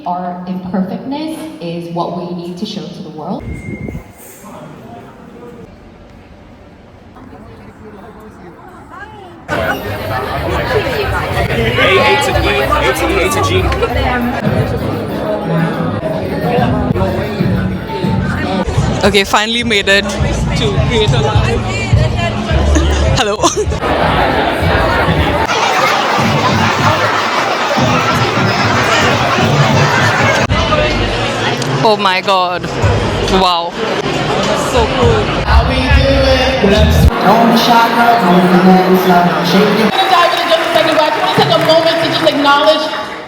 our imperfectness is what we need to show to the world. A to E, A to E, A to G. Okay, finally made it to create a live. Hello. Oh my god. Wow. So cool. How we doing? Don't chakra, shake it. I'm gonna dive in just a second, but I just want to take a moment to just acknowledge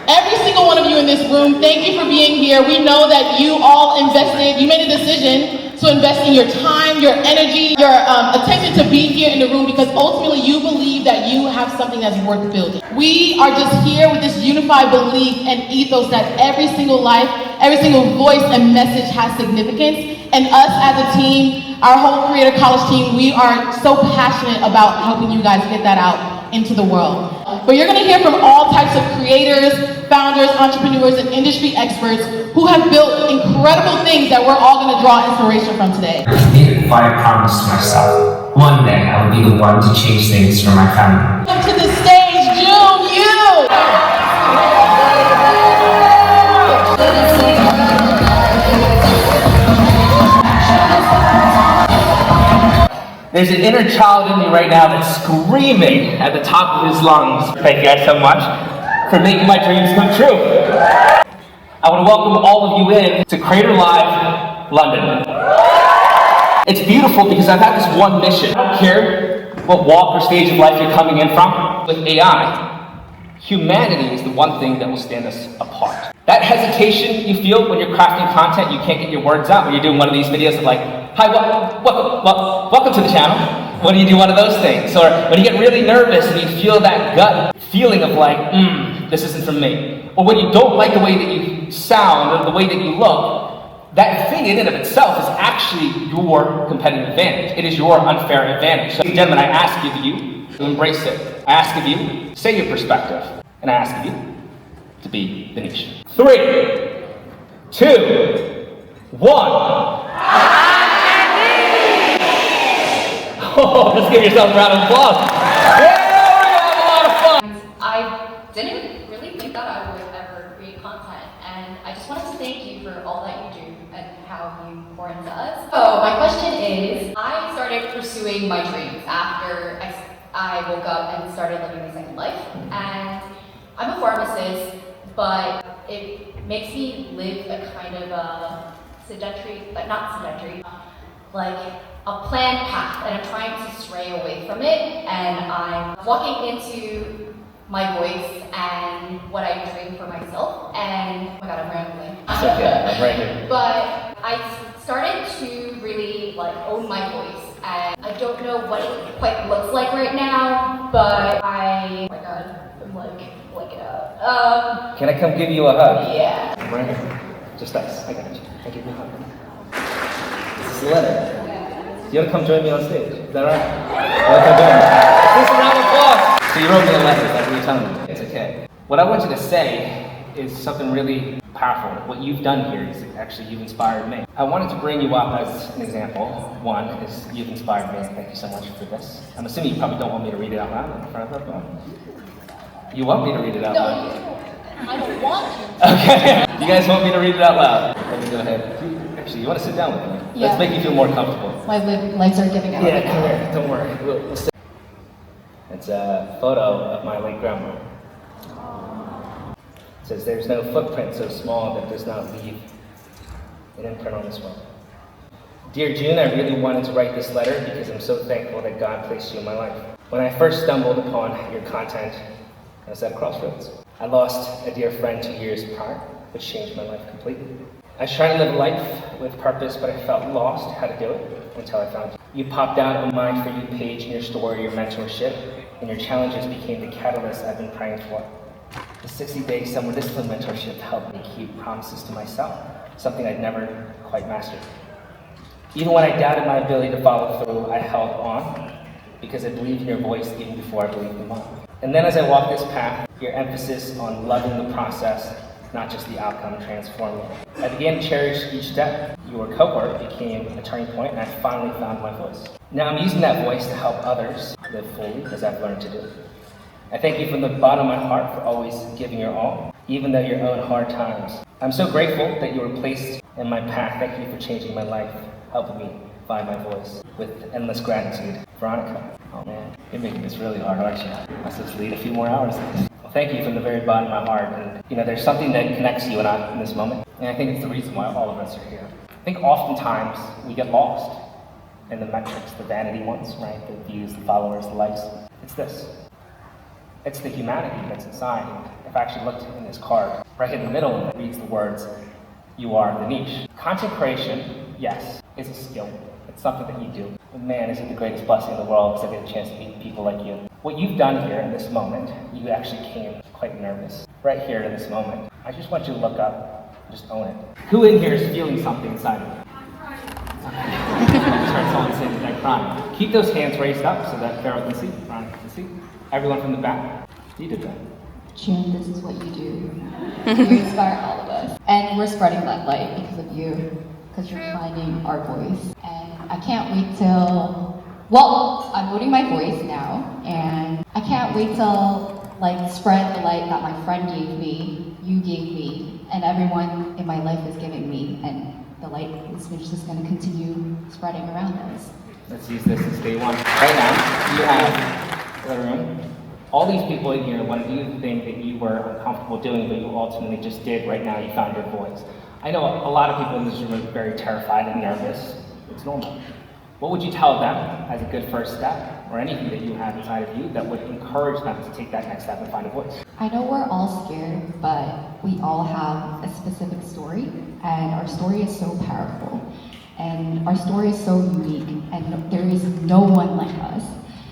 every single one of you in this room. Thank you for being here. We know that you all invested, you made a decision to invest in your time, your energy, your attention to be here in the room because ultimately you believe that you have something that's worth building. We are just here with this unified belief and ethos that every single life, every single voice and message has significance. And us as a team, our whole Creator College team, we are so passionate about helping you guys get that out into the world. But you're gonna hear from all types of creators, founders, entrepreneurs, and industry experts who have built incredible things that we're all gonna draw inspiration from today. I made a quiet promise to myself. One day I would be the one to change things for my family. Welcome to the stage, Jun Yuh! There's an inner child in me right now that's screaming at the top of his lungs. Thank you guys so much for making my dreams come true. I want to welcome all of you in to Creator Live London. It's beautiful because I've had this one mission. I don't care what walk or stage of life you're coming in from. With AI, humanity is the one thing that will stand us apart. That hesitation you feel when you're crafting content, you can't get your words out, when you're doing one of these videos of like, hi, welcome to the channel. When you do one of those things, or when you get really nervous and you feel that gut feeling of like, this isn't for me. Or when you don't like the way that you sound or the way that you look, that thing in and of itself is actually your competitive advantage. It is your unfair advantage. So, gentlemen, I ask of you to embrace it. I ask of you, say your perspective. And I ask of you to be the niche. 3, 2, 1. Oh, let's give yourself a round of applause. Yeah, we're gonna have a lot of fun. I didn't really think that I would ever create content, and I just wanted to thank you for all that you do and how you pour into us. So my question is, I started pursuing my dreams after I woke up and started living my second life, and I'm a pharmacist, but it makes me live a kind of a sedentary, but not sedentary, like a planned path, and I'm trying to stray away from it, and I'm walking into my voice and what I dream for myself, and oh my god, I'm rambling. It's okay, I'm right here. But I started to really like own my voice, and I don't know what it quite looks like right now, but oh my god, I'm like it out. Can I come give you a hug? Yeah. I'm right here. Just us. I got you. I give you a hug. This is a letter. You want to come join me on stage? Is that right? You want to come join me? Please, a round of applause. So you wrote me a letter, that's what you're telling me. It's okay. What I want you to say is something really powerful. What you've done here is actually you've inspired me. I wanted to bring you up as an example. One is you've inspired me. Thank you so much for this. I'm assuming you probably don't want me to read it out loud in front of everyone. You want me to read it out loud? No, I don't want you. Okay. You guys want me to read it out loud? Let me go ahead. Actually, you want to sit down with me? Yeah. Let's make you feel more comfortable. My legs are giving out. Yeah, come here. Don't worry. We'll sit. It's a photo of my late grandma. It says, "There's no footprint so small that does not leave an imprint on this world." Dear June, I really wanted to write this letter because I'm so thankful that God placed you in my life. When I first stumbled upon your content, I was at a crossroads. I lost a dear friend 2 years apart, which changed my life completely. I was trying to live a life with purpose, but I felt lost how to do it until I found you. You popped out on my For You page in your story, your mentorship, and your challenges became the catalyst I've been praying for. The 60-day summer discipline mentorship helped me keep promises to myself, something I'd never quite mastered. Even when I doubted my ability to follow through, I held on because I believed in your voice even before I believed in mine. And then as I walked this path, your emphasis on loving the process not just the outcome transform me. I began to cherish each step. Your cohort became a turning point, and I finally found my voice. Now I'm using that voice to help others live fully, as I've learned to do. I thank you from the bottom of my heart for always giving your all, even though your own hard times. I'm so grateful that you were placed in my path. Thank you for changing my life, helping me find my voice. With endless gratitude, Veronica. Oh man, you're making this really hard, aren't you? I must just lead a few more hours of this. Well, thank you from the very bottom of my heart. And there's something that connects you and I in this moment. And I think it's the reason why all of us are here. I think oftentimes we get lost in the metrics, the vanity ones, right? The views, the followers, the likes. It's this. It's the humanity that's inside. If I actually looked in this card, right in the middle, it reads the words, "You are the niche." Content creation, yes, is a skill. It's something that you do. But man, is it the greatest blessing in the world because I get a chance to meet people like you. What you've done here in this moment, you actually came quite nervous. Right here in this moment, I just want you to look up and just own it. Who in here is feeling something inside of you? Start someone saying that crying. Keep those hands raised up so that Pharaoh can see, Ron can see. Everyone from the back, you did that. Jun, this is what you do. You inspire all of us. And we're spreading that light because of you, because you're finding our voice. And I can't wait till, well, I'm owning my voice now, and I can't wait till, spread the light that my friend gave me, you gave me, and everyone in my life is giving me, and the light is just going to continue spreading around us. Let's use this as day one. Right now, you have the room. All these people in here want to do the thing that you were uncomfortable doing, but you ultimately just did. Right now, you found your voice. I know a lot of people in this room are very terrified and nervous. It's normal. What would you tell them as a good first step, or anything that you have inside of you that would encourage them to take that next step and find a voice? I know we're all scared, but we all have a specific story, and our story is so powerful, and our story is so unique, and there is no one like us.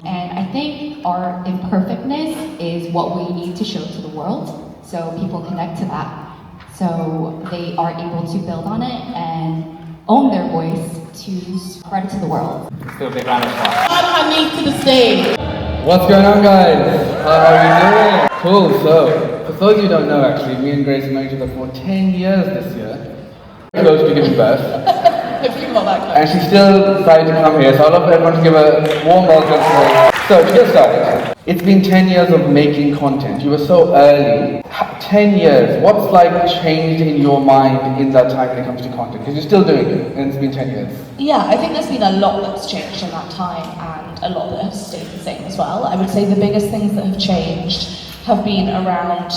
And I think our imperfectness is what we need to show to the world, so people connect to that, so they are able to build on it and own their voice to spread it to the world. Let's do a big round of applause. Shan Hanif to the stage. What's going on, guys? How are you doing? Cool. So, for those of you who don't know, actually, me and Grace have known each other for 10 years this year. Close to giving birth. If you got that close. And she still decided to come here, so I'd love everyone to give a warm welcome to her. So, to get started, it's been 10 years of making content. You were so early. 10 years, what's changed in your mind in that time when it comes to content? Because you're still doing it, and it's been 10 years. Yeah, I think there's been a lot that's changed in that time, and a lot that has stayed the same as well. I would say the biggest things that have changed have been around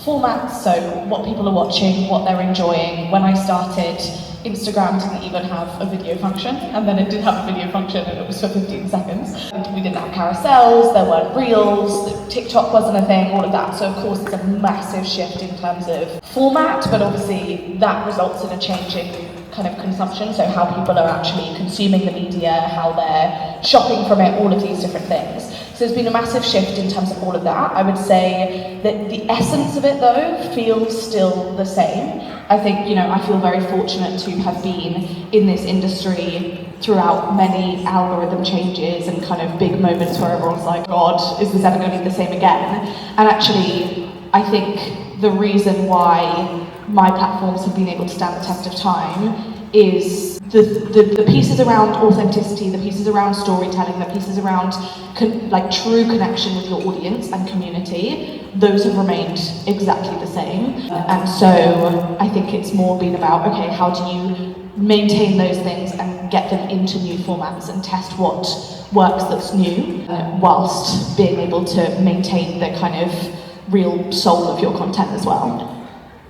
formats, so what people are watching, what they're enjoying. When I started, Instagram didn't even have a video function, and then it did have a video function, and it was for 15 seconds. And we didn't have carousels, there weren't reels, TikTok wasn't a thing, all of that. So of course it's a massive shift in terms of format, but obviously that results in a changing kind of consumption, so how people are actually consuming the media, how they're shopping from it, all of these different things. So there's been a massive shift in terms of all of that. I would say that the essence of it though feels still the same. I think, I feel very fortunate to have been in this industry throughout many algorithm changes and kind of big moments where everyone's like, God, is this ever going to be the same again? And actually, I think the reason why my platforms have been able to stand the test of time is the pieces around authenticity, the pieces around storytelling, the pieces around true connection with your audience and community, those have remained exactly the same. And so I think it's more been about, okay, how do you maintain those things and get them into new formats and test what works that's new, whilst being able to maintain the kind of real soul of your content as well.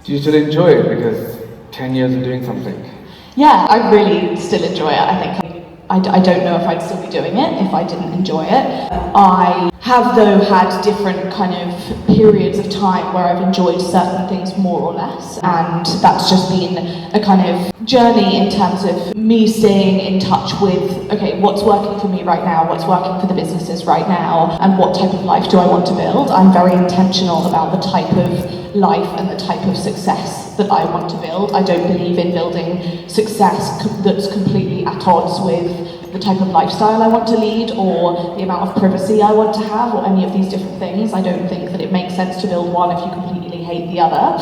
Do you still enjoy it? Because 10 years of doing something. Yeah, I really still enjoy it. I think I don't know if I'd still be doing it if I didn't enjoy it. I have though had different kind of periods of time where I've enjoyed certain things more or less, and that's just been a kind of journey in terms of me staying in touch with, okay, what's working for me right now, what's working for the businesses right now, and what type of life do I want to build. I'm very intentional about the type of life and the type of success that I want to build. I don't believe in building success that's completely at odds with the type of lifestyle I want to lead or the amount of privacy I want to have or any of these different things. I don't think that it makes sense to build one if you completely hate the other.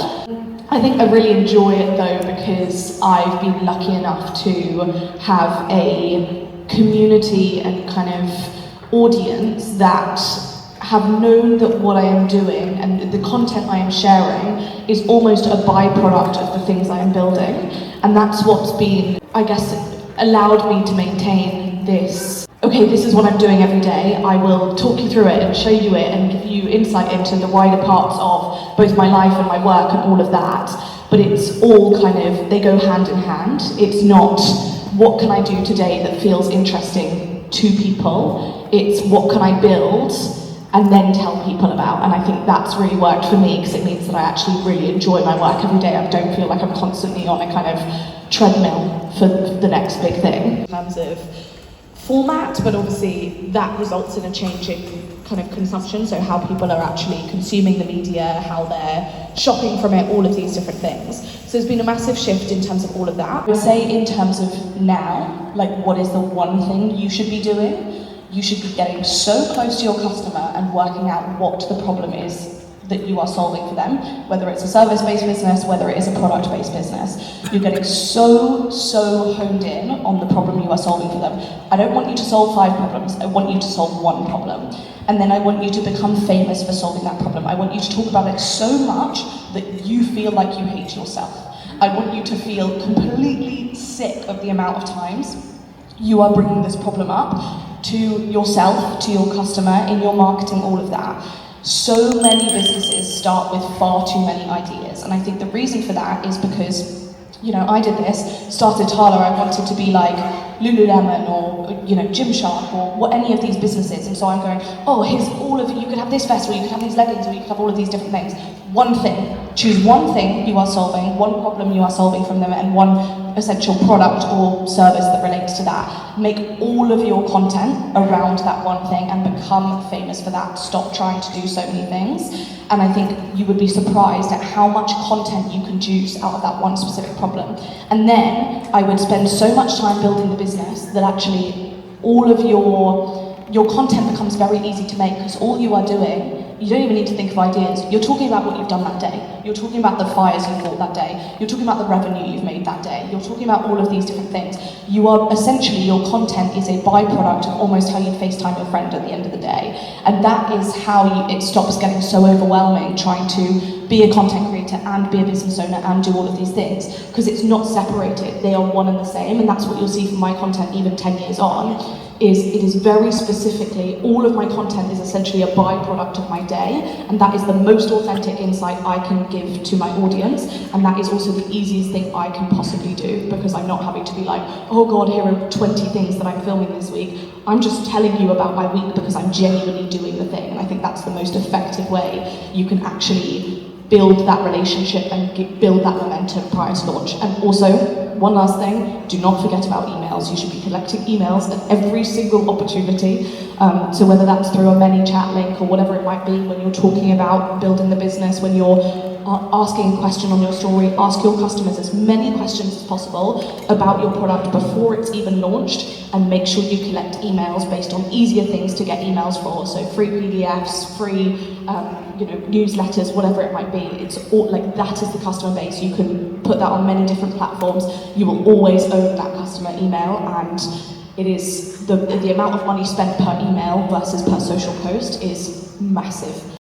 I think I really enjoy it though because I've been lucky enough to have a community and kind of audience that have known that what I am doing and the content I am sharing is almost a byproduct of the things I am building. And that's what's been, I guess, allowed me to maintain this, okay, this is what I'm doing every day. I will talk you through it and show you it and give you insight into the wider parts of both my life and my work and all of that. But it's all kind of, they go hand in hand. It's not, what can I do today that feels interesting to people? It's what can I build and then tell people about. And I think that's really worked for me because it means that I actually really enjoy my work every day. I don't feel like I'm constantly on a kind of treadmill for the next big thing. In terms of format, but obviously that results in a change in kind of consumption, so how people are actually consuming the media, how they're shopping from it, all of these different things. So there's been a massive shift in terms of all of that. I would say in terms of now, like what is the one thing you should be doing? You should be getting so close to your customer and working out what the problem is that you are solving for them, whether it's a service-based business, whether it is a product-based business. You're getting so honed in on the problem you are solving for them. I don't want you to solve 5 problems, I want you to solve 1 problem. And then I want you to become famous for solving that problem. I want you to talk about it so much that you feel like you hate yourself. I want you to feel completely sick of the amount of times you are bringing this problem up to yourself, to your customer, in your marketing, all of that. So many businesses start with far too many ideas, and I think the reason for that is because, you know, I did this, started Tala, I wanted to be like Lululemon or, you know, Gymshark or what, any of these businesses, and so I'm going, oh, here's all of it, you could have this vest, or you could have these leggings, or you could have all of these different things. One thing, choose one thing you are solving, one problem you are solving from them, and one essential product or service that relates to that. Make all of your content around that one thing and become famous for that. Stop trying to do so many things. And I think you would be surprised at how much content you can juice out of that one specific problem. And then I would spend so much time building the business that actually all of your content becomes very easy to make, because all you are doing, you don't even need to think of ideas. You're talking about what you've done that day. You're talking about the fires you fought that day. You're talking about the revenue you've made that day. You're talking about all of these different things. You are essentially, your content is a byproduct of almost how you FaceTime your friend at the end of the day. And that is how it stops getting so overwhelming trying to be a content creator and be a business owner and do all of these things, because it's not separated. They are one and the same, and that's what you'll see from my content even 10 years on. It is very specifically, all of my content is essentially a byproduct of my day, and that is the most authentic insight I can give to my audience, and that is also the easiest thing I can possibly do, because I'm not having to be like, oh god, here are 20 things that I'm filming this week. I'm just telling you about my week because I'm genuinely doing the thing, and I think that's the most effective way you can actually build that relationship and build that momentum prior to launch. And also, one last thing, do not forget about emails. You should be collecting emails at every single opportunity. So whether that's through a ManyChat link or whatever it might be, when you're talking about building the business, when you're asking a question on your story, ask your customers as many questions as possible about your product before it's even launched, and make sure you collect emails based on easier things to get emails for. So free PDFs, free newsletters, whatever it might be. It's all, like, that is the customer base. You can put that on many different platforms. You will always own that customer email, and it is the amount of money spent per email versus per social post is massive.